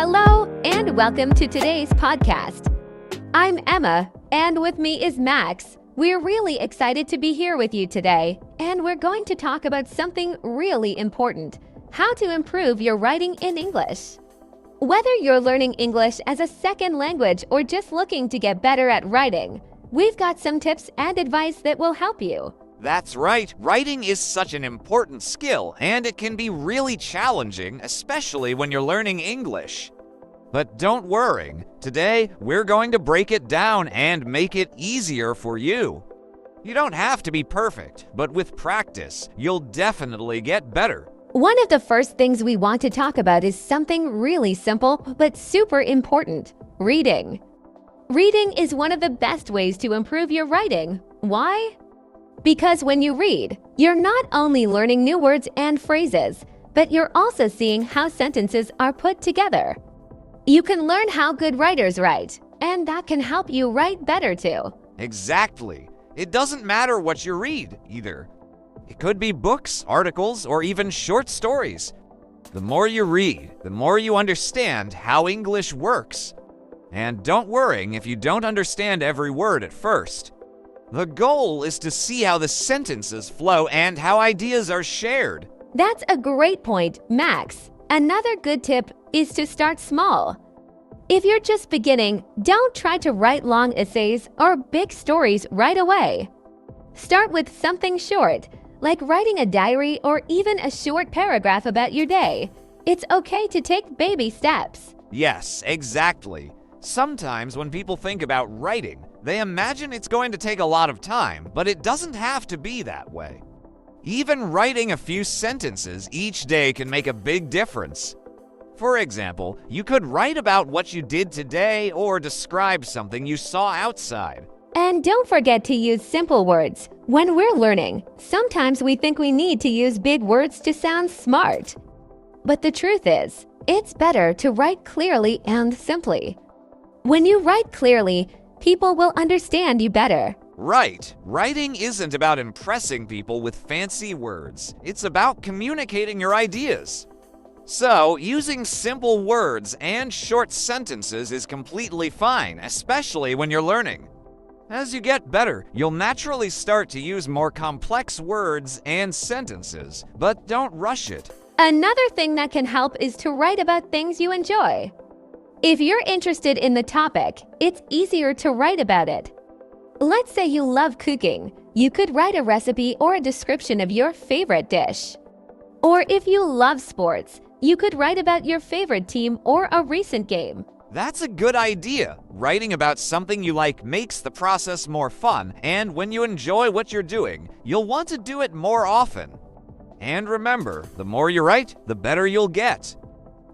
Hello, and welcome to today's podcast. I'm Emma, and with me is Max. We're really excited to be here with you today, and we're going to talk about something really important: how to improve your writing in English. Whether you're learning English as a second language or just looking to get better at writing, we've got some tips and advice that will help you. That's right. Writing is such an important skill, and it can be really challenging, especially when you're learning English. But don't worry. Today, we're going to break it down and make it easier for you. You don't have to be perfect, but with practice, you'll definitely get better. One of the first things we want to talk about is something really simple but super important: reading. Reading is one of the best ways to improve your writing. Why? Because when you read, you're not only learning new words and phrases, but you're also seeing how sentences are put together. You can learn how good writers write, and that can help you write better too. Exactly. It doesn't matter what you read, either. It could be books, articles, or even short stories. The more you read, the more you understand how English works. And don't worry if you don't understand every word at first. The goal is to see how the sentences flow and how ideas are shared. That's a great point, Max. Another good tip is to start small. If you're just beginning, don't try to write long essays or big stories right away. Start with something short, like writing a diary or even a short paragraph about your day. It's okay to take baby steps. Yes, exactly. Sometimes when people think about writing, they imagine it's going to take a lot of time, but it doesn't have to be that way. Even writing a few sentences each day can make a big difference. For example, you could write about what you did today or describe something you saw outside. And don't forget to use simple words. When we're learning, sometimes we think we need to use big words to sound smart. But the truth is, it's better to write clearly and simply. When you write clearly, people will understand you better. Right. Writing isn't about impressing people with fancy words. It's about communicating your ideas. So, using simple words and short sentences is completely fine, especially when you're learning. As you get better, you'll naturally start to use more complex words and sentences, but don't rush it. Another thing that can help is to write about things you enjoy. If you're interested in the topic, it's easier to write about it. Let's say you love cooking. You could write a recipe or a description of your favorite dish. Or if you love sports, you could write about your favorite team or a recent game. That's a good idea. Writing about something you like makes the process more fun, and when you enjoy what you're doing, you'll want to do it more often. And remember, the more you write, the better you'll get.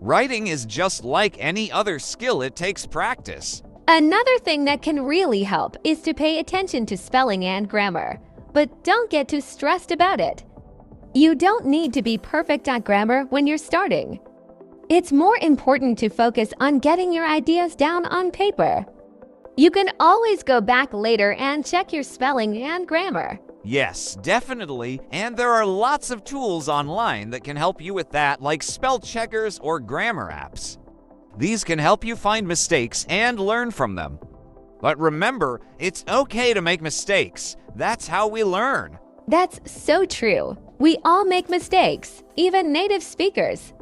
Writing is just like any other skill, it takes practice. Another thing that can really help is to pay attention to spelling and grammar, but don't get too stressed about it. You don't need to be perfect at grammar when you're starting. It's more important to focus on getting your ideas down on paper. You can always go back later and check your spelling and grammar. Yes, definitely, and there are lots of tools online that can help you with that, like spell checkers or grammar apps. These can help you find mistakes and learn from them. But remember, it's okay to make mistakes. That's how we learn. That's so true. We all make mistakes, even native speakers.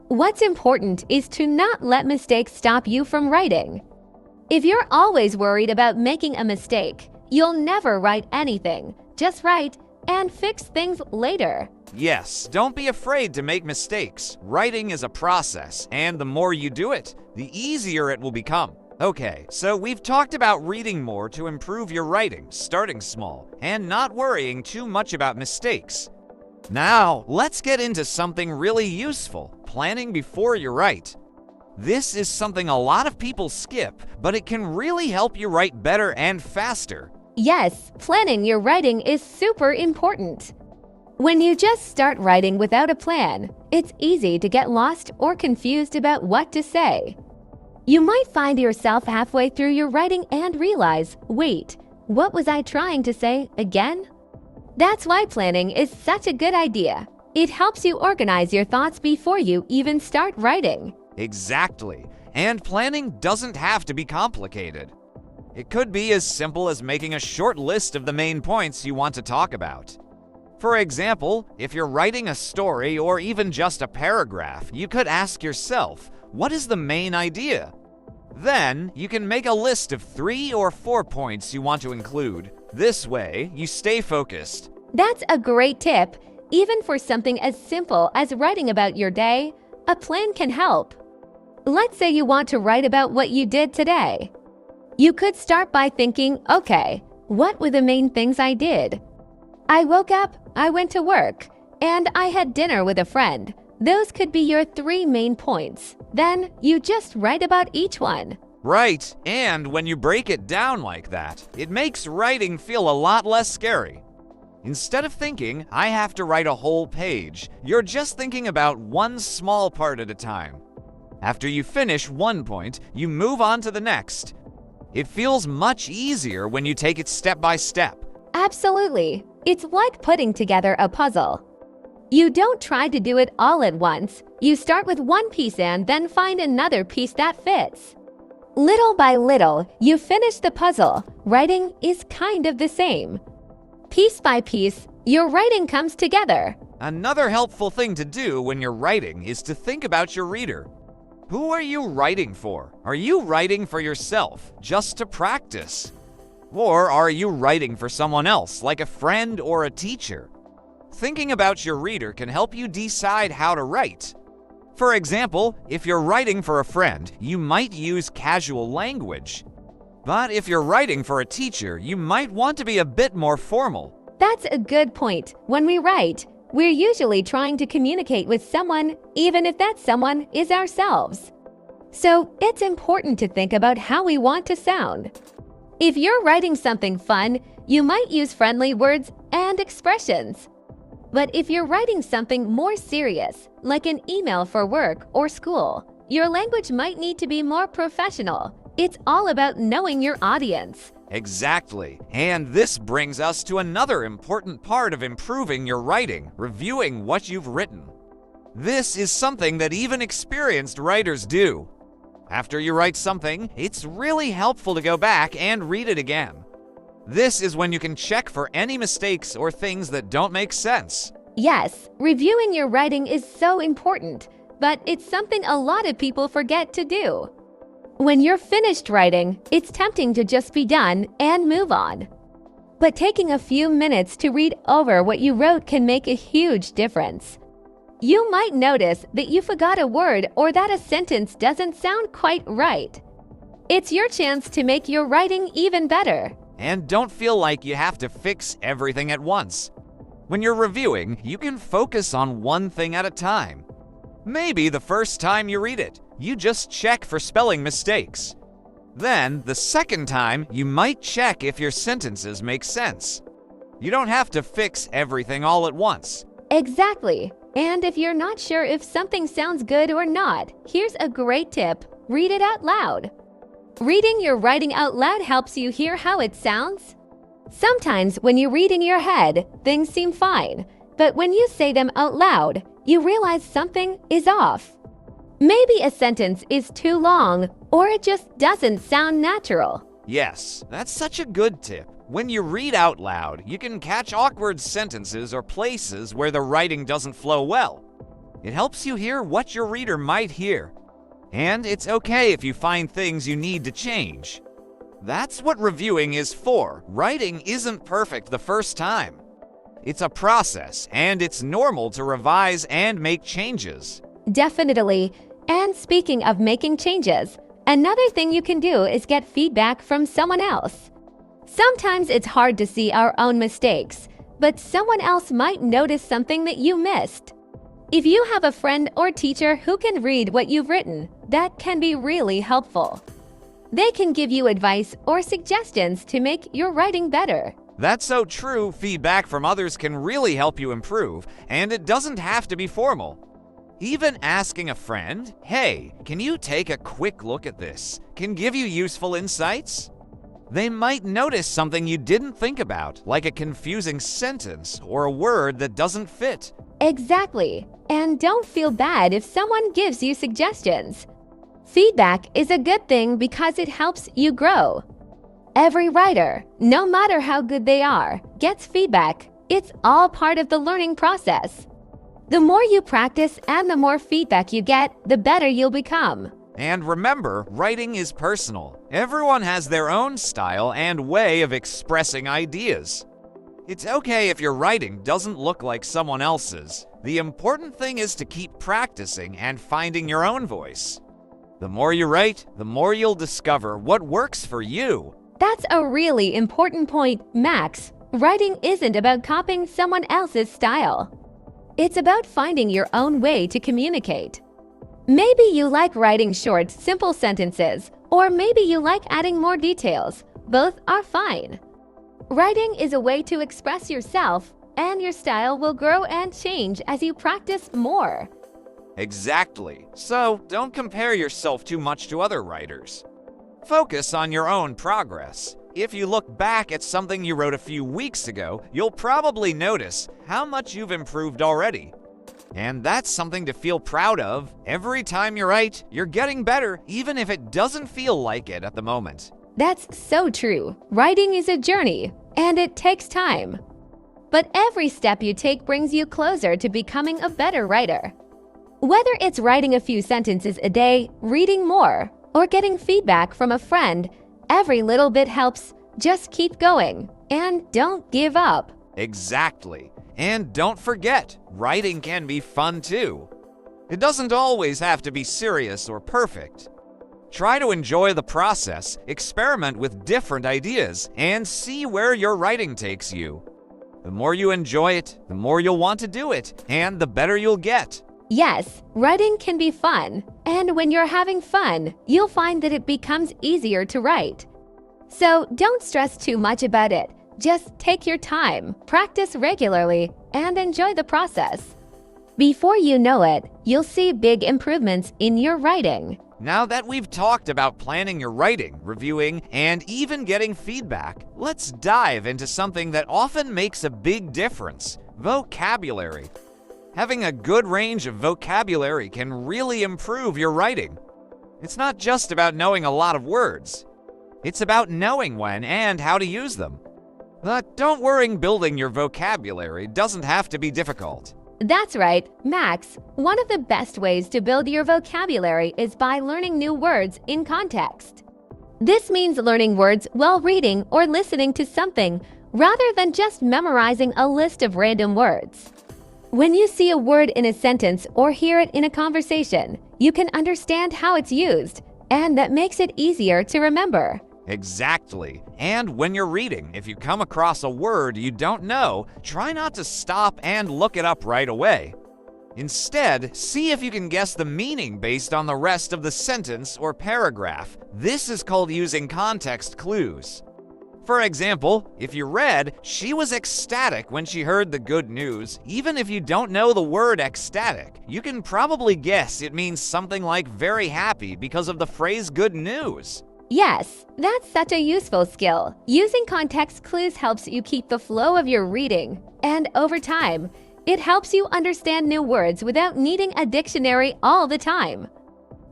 What's important is to not let mistakes stop you from writing. If you're always worried about making a mistake, you'll never write anything. Just write and fix things later. Yes, don't be afraid to make mistakes. Writing is a process, and the more you do it, the easier it will become. Okay, so we've talked about reading more to improve your writing, starting small, and not worrying too much about mistakes. Now, let's get into something really useful: planning before you write. This is something a lot of people skip, but it can really help you write better and faster. Yes, planning your writing is super important. When you just start writing without a plan, it's easy to get lost or confused about what to say. You might find yourself halfway through your writing and realize, wait, what was I trying to say again? That's why planning is such a good idea. It helps you organize your thoughts before you even start writing. Exactly. And planning doesn't have to be complicated. It could be as simple as making a short list of the main points you want to talk about. For example, if you're writing a story or even just a paragraph, you could ask yourself, what is the main idea? Then, you can make a list of 3 or 4 points you want to include. This way, you stay focused. That's a great tip. Even for something as simple as writing about your day, a plan can help. Let's say you want to write about what you did today. You could start by thinking, okay, what were the main things I did? I woke up, I went to work, and I had dinner with a friend. Those could be your 3 main points. Then you just write about each one. Right, and when you break it down like that, it makes writing feel a lot less scary. Instead of thinking, I have to write a whole page, you're just thinking about one small part at a time. After you finish one point, you move on to the next. It feels much easier when you take it step by step. Absolutely. It's like putting together a puzzle. You don't try to do it all at once. You start with one piece and then find another piece that fits. Little by little, you finish the puzzle. Writing is kind of the same. Piece by piece, your writing comes together. Another helpful thing to do when you're writing is to think about your reader. Who are you writing for? Are you writing for yourself, just to practice? Or are you writing for someone else, like a friend or a teacher? Thinking about your reader can help you decide how to write. For example, if you're writing for a friend, you might use casual language. But if you're writing for a teacher, you might want to be a bit more formal. That's a good point. When we write, we're usually trying to communicate with someone, even if that someone is ourselves. So it's important to think about how we want to sound. If you're writing something fun, you might use friendly words and expressions. But if you're writing something more serious, like an email for work or school, your language might need to be more professional. It's all about knowing your audience. Exactly. And this brings us to another important part of improving your writing, reviewing what you've written. This is something that even experienced writers do. After you write something, it's really helpful to go back and read it again. This is when you can check for any mistakes or things that don't make sense. Yes, reviewing your writing is so important, but it's something a lot of people forget to do. When you're finished writing, it's tempting to just be done and move on. But taking a few minutes to read over what you wrote can make a huge difference. You might notice that you forgot a word or that a sentence doesn't sound quite right. It's your chance to make your writing even better. And don't feel like you have to fix everything at once. When you're reviewing, you can focus on one thing at a time. Maybe the first time you read it, you just check for spelling mistakes. Then, the second time, you might check if your sentences make sense. You don't have to fix everything all at once. Exactly. And if you're not sure if something sounds good or not, here's a great tip. Read it out loud. Reading your writing out loud helps you hear how it sounds. Sometimes when you read in your head, things seem fine. But when you say them out loud, you realize something is off. Maybe a sentence is too long, or it just doesn't sound natural. Yes, that's such a good tip. When you read out loud, you can catch awkward sentences or places where the writing doesn't flow well. It helps you hear what your reader might hear. And it's okay if you find things you need to change. That's what reviewing is for. Writing isn't perfect the first time. It's a process, and it's normal to revise and make changes. Definitely. And speaking of making changes, another thing you can do is get feedback from someone else. Sometimes it's hard to see our own mistakes, but someone else might notice something that you missed. If you have a friend or teacher who can read what you've written, that can be really helpful. They can give you advice or suggestions to make your writing better. That's so true. Feedback from others can really help you improve, and it doesn't have to be formal. Even asking a friend, "Hey, can you take a quick look at this?" can give you useful insights. They might notice something you didn't think about, like a confusing sentence or a word that doesn't fit. Exactly. And don't feel bad if someone gives you suggestions. Feedback is a good thing because it helps you grow. Every writer, no matter how good they are, gets feedback. It's all part of the learning process. The more you practice and the more feedback you get, the better you'll become. And remember, writing is personal. Everyone has their own style and way of expressing ideas. It's okay if your writing doesn't look like someone else's. The important thing is to keep practicing and finding your own voice. The more you write, the more you'll discover what works for you. That's a really important point, Max. Writing isn't about copying someone else's style. It's about finding your own way to communicate. Maybe you like writing short, simple sentences, or maybe you like adding more details. Both are fine. Writing is a way to express yourself, and your style will grow and change as you practice more. Exactly. So don't compare yourself too much to other writers. Focus on your own progress. If you look back at something you wrote a few weeks ago, you'll probably notice how much you've improved already. And that's something to feel proud of. Every time you write, you're getting better, even if it doesn't feel like it at the moment. That's so true. Writing is a journey, and it takes time. But every step you take brings you closer to becoming a better writer. Whether it's writing a few sentences a day, reading more, or getting feedback from a friend, every little bit helps. Just keep going, and don't give up. Exactly. And don't forget, writing can be fun too. It doesn't always have to be serious or perfect. Try to enjoy the process, experiment with different ideas, and see where your writing takes you. The more you enjoy it, the more you'll want to do it, and the better you'll get. Yes, writing can be fun, and when you're having fun, you'll find that it becomes easier to write. So don't stress too much about it. Just take your time, practice regularly, and enjoy the process. Before you know it, you'll see big improvements in your writing. Now that we've talked about planning your writing, reviewing, and even getting feedback, let's dive into something that often makes a big difference: vocabulary. Having a good range of vocabulary can really improve your writing. It's not just about knowing a lot of words. It's about knowing when and how to use them. But don't worry, building your vocabulary doesn't have to be difficult. That's right, Max. One of the best ways to build your vocabulary is by learning new words in context. This means learning words while reading or listening to something, rather than just memorizing a list of random words. When you see a word in a sentence or hear it in a conversation, you can understand how it's used, and that makes it easier to remember. Exactly. And when you're reading, if you come across a word you don't know, try not to stop and look it up right away. Instead, see if you can guess the meaning based on the rest of the sentence or paragraph. This is called using context clues. For example, if you read, "She was ecstatic when she heard the good news," even if you don't know the word ecstatic, you can probably guess it means something like very happy because of the phrase good news. Yes, that's such a useful skill. Using context clues helps you keep the flow of your reading, and over time, it helps you understand new words without needing a dictionary all the time.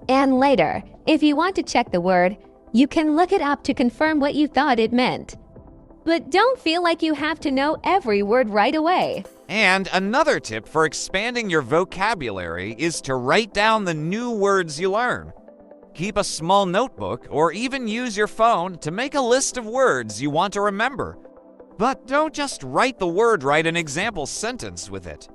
And later, if you want to check the word, you can look it up to confirm what you thought it meant. But don't feel like you have to know every word right away. And another tip for expanding your vocabulary is to write down the new words you learn. Keep a small notebook or even use your phone to make a list of words you want to remember. But don't just write the word, write an example sentence with it.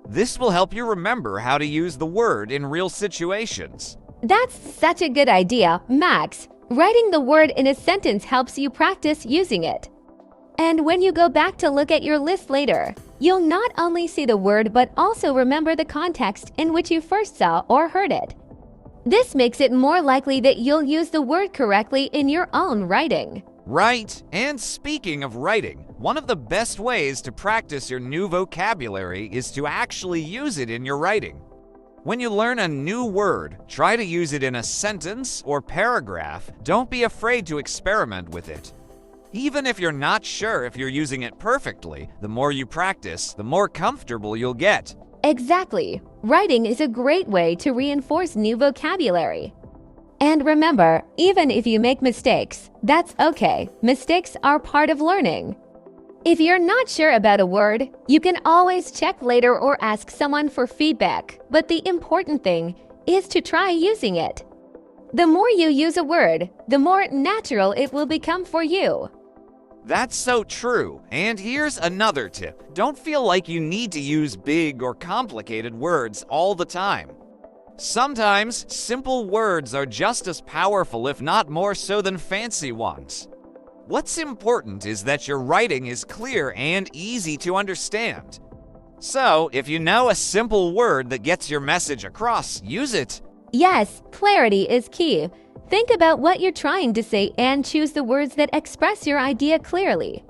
This will help you remember how to use the word in real situations. That's such a good idea, Max. Writing the word in a sentence helps you practice using it. And when you go back to look at your list later, you'll not only see the word but also remember the context in which you first saw or heard it. This makes it more likely that you'll use the word correctly in your own writing. Right. And speaking of writing, one of the best ways to practice your new vocabulary is to actually use it in your writing. When you learn a new word, try to use it in a sentence or paragraph. Don't be afraid to experiment with it. Even if you're not sure if you're using it perfectly, the more you practice, the more comfortable you'll get. Exactly. Writing is a great way to reinforce new vocabulary. And remember, even if you make mistakes, that's okay. Mistakes are part of learning. If you're not sure about a word, you can always check later or ask someone for feedback, but the important thing is to try using it. The more you use a word, the more natural it will become for you. That's so true. And here's another tip. Don't feel like you need to use big or complicated words all the time. Sometimes, simple words are just as powerful, if not more so, than fancy ones. What's important is that your writing is clear and easy to understand. So, if you know a simple word that gets your message across, use it. Yes, clarity is key. Think about what you're trying to say and choose the words that express your idea clearly.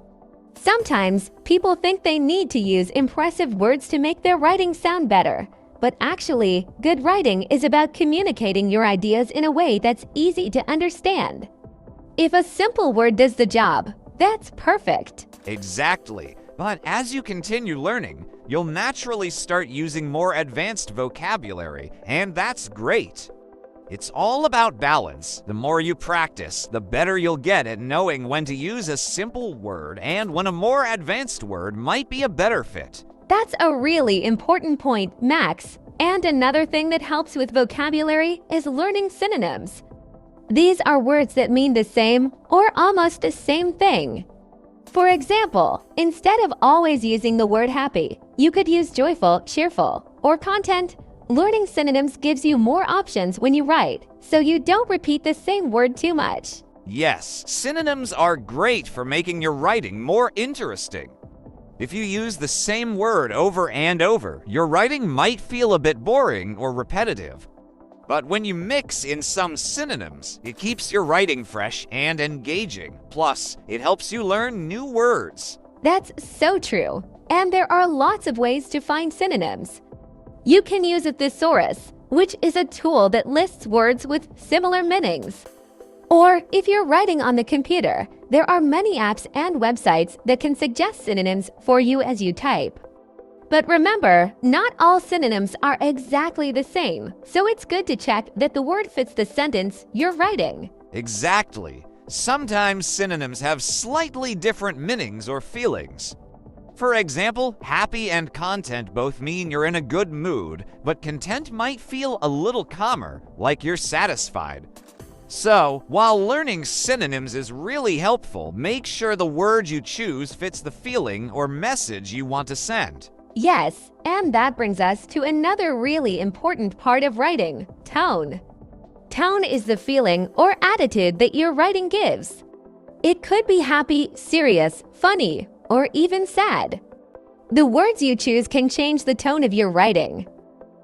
Sometimes, people think they need to use impressive words to make their writing sound better. But actually, good writing is about communicating your ideas in a way that's easy to understand. If a simple word does the job, that's perfect. Exactly. But as you continue learning, you'll naturally start using more advanced vocabulary, and that's great. It's all about balance. The more you practice, the better you'll get at knowing when to use a simple word and when a more advanced word might be a better fit. That's a really important point, Max. And another thing that helps with vocabulary is learning synonyms. These are words that mean the same or almost the same thing. For example, instead of always using the word happy, you could use joyful, cheerful, or content. Learning synonyms gives you more options when you write, so you don't repeat the same word too much. Yes, synonyms are great for making your writing more interesting. If you use the same word over and over, your writing might feel a bit boring or repetitive. But when you mix in some synonyms, it keeps your writing fresh and engaging. Plus, it helps you learn new words. That's so true. And there are lots of ways to find synonyms. You can use a thesaurus, which is a tool that lists words with similar meanings. Or if you're writing on the computer, there are many apps and websites that can suggest synonyms for you as you type. But remember, not all synonyms are exactly the same, so it's good to check that the word fits the sentence you're writing. Exactly. Sometimes synonyms have slightly different meanings or feelings. For example, happy and content both mean you're in a good mood, but content might feel a little calmer, like you're satisfied. So, while learning synonyms is really helpful, make sure the word you choose fits the feeling or message you want to send. Yes, and that brings us to another really important part of writing, tone. Tone is the feeling or attitude that your writing gives. It could be happy, serious, funny, or even sad. The words you choose can change the tone of your writing.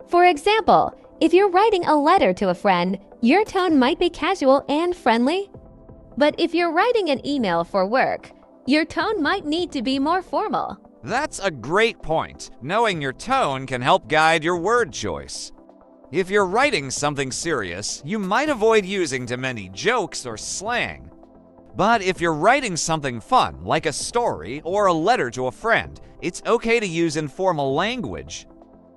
For example, if you're writing a letter to a friend, your tone might be casual and friendly. But if you're writing an email for work, your tone might need to be more formal. That's a great point. Knowing your tone can help guide your word choice. If you're writing something serious, you might avoid using too many jokes or slang. But if you're writing something fun, like a story or a letter to a friend, it's okay to use informal language.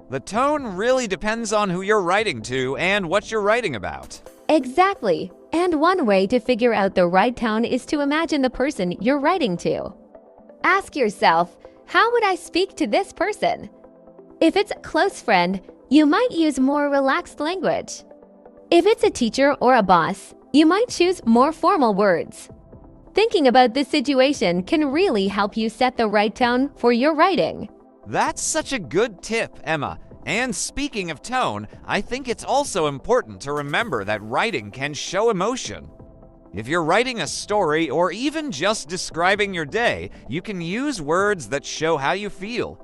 The tone really depends on who you're writing to and what you're writing about. Exactly. And one way to figure out the right tone is to imagine the person you're writing to. Ask yourself, how would I speak to this person? If it's a close friend, you might use more relaxed language. If it's a teacher or a boss, you might choose more formal words. Thinking about this situation can really help you set the right tone for your writing. That's such a good tip, Emma. And speaking of tone, I think it's also important to remember that writing can show emotion. If you're writing a story or even just describing your day, you can use words that show how you feel.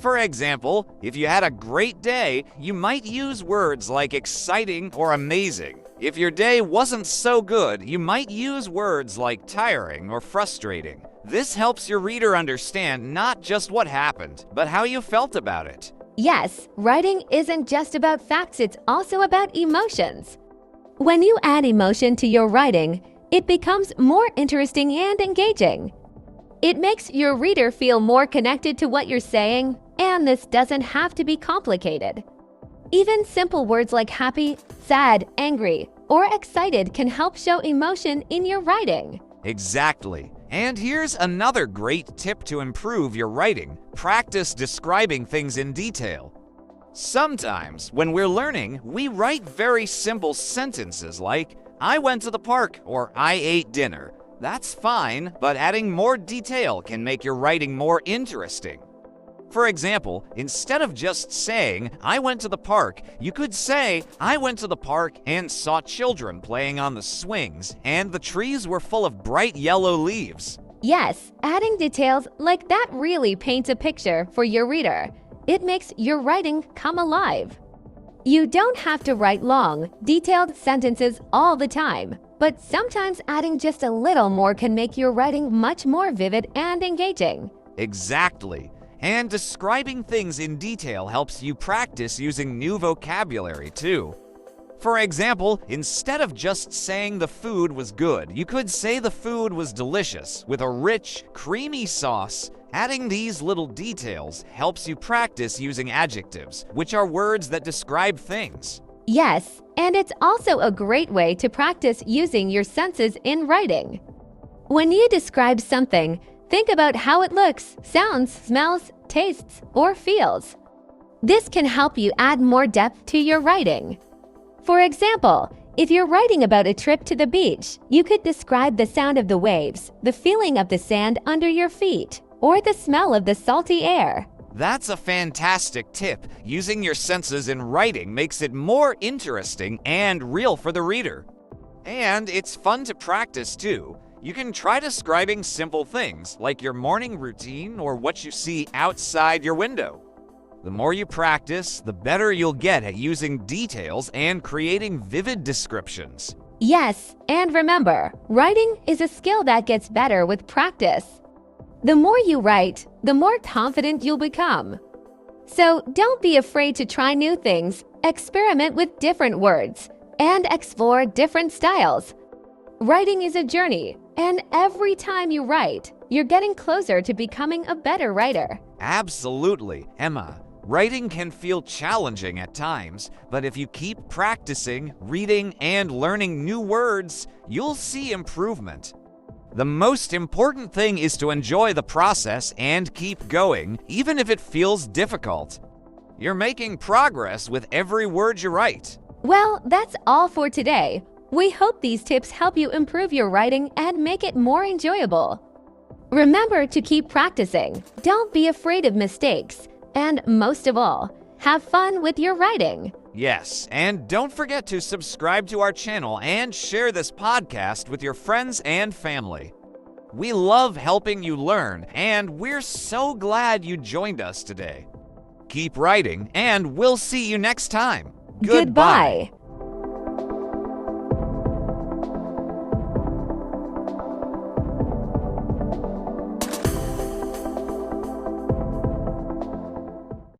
For example, if you had a great day, you might use words like exciting or amazing. If your day wasn't so good, you might use words like tiring or frustrating. This helps your reader understand not just what happened, but how you felt about it. Yes, writing isn't just about facts, it's also about emotions. When you add emotion to your writing, it becomes more interesting and engaging. It makes your reader feel more connected to what you're saying, and this doesn't have to be complicated. Even simple words like happy, sad, angry, or excited can help show emotion in your writing. Exactly. And here's another great tip to improve your writing. Practice describing things in detail. Sometimes, when we're learning, we write very simple sentences like, I went to the park or I ate dinner. That's fine, but adding more detail can make your writing more interesting. For example, instead of just saying, I went to the park, you could say, I went to the park and saw children playing on the swings, and the trees were full of bright yellow leaves. Yes, adding details like that really paints a picture for your reader. It makes your writing come alive. You don't have to write long, detailed sentences all the time, but sometimes adding just a little more can make your writing much more vivid and engaging. Exactly. And describing things in detail helps you practice using new vocabulary too. For example, instead of just saying the food was good, you could say the food was delicious with a rich, creamy sauce. Adding these little details helps you practice using adjectives, which are words that describe things. Yes, and it's also a great way to practice using your senses in writing. When you describe something, think about how it looks, sounds, smells, tastes, or feels. This can help you add more depth to your writing. For example, if you're writing about a trip to the beach, you could describe the sound of the waves, the feeling of the sand under your feet, or the smell of the salty air. That's a fantastic tip. Using your senses in writing makes it more interesting and real for the reader. And it's fun to practice too. You can try describing simple things like your morning routine or what you see outside your window. The more you practice, the better you'll get at using details and creating vivid descriptions. Yes, and remember, writing is a skill that gets better with practice. The more you write, the more confident you'll become. So don't be afraid to try new things, experiment with different words, and explore different styles. Writing is a journey, and every time you write, you're getting closer to becoming a better writer. Absolutely, Emma. Writing can feel challenging at times, but if you keep practicing, reading, and learning new words, you'll see improvement. The most important thing is to enjoy the process and keep going, even if it feels difficult. You're making progress with every word you write. Well, that's all for today. We hope these tips help you improve your writing and make it more enjoyable. Remember to keep practicing. Don't be afraid of mistakes. And most of all, have fun with your writing. Yes, and don't forget to subscribe to our channel and share this podcast with your friends and family. We love helping you learn, and we're so glad you joined us today. Keep writing, and we'll see you next time. Goodbye.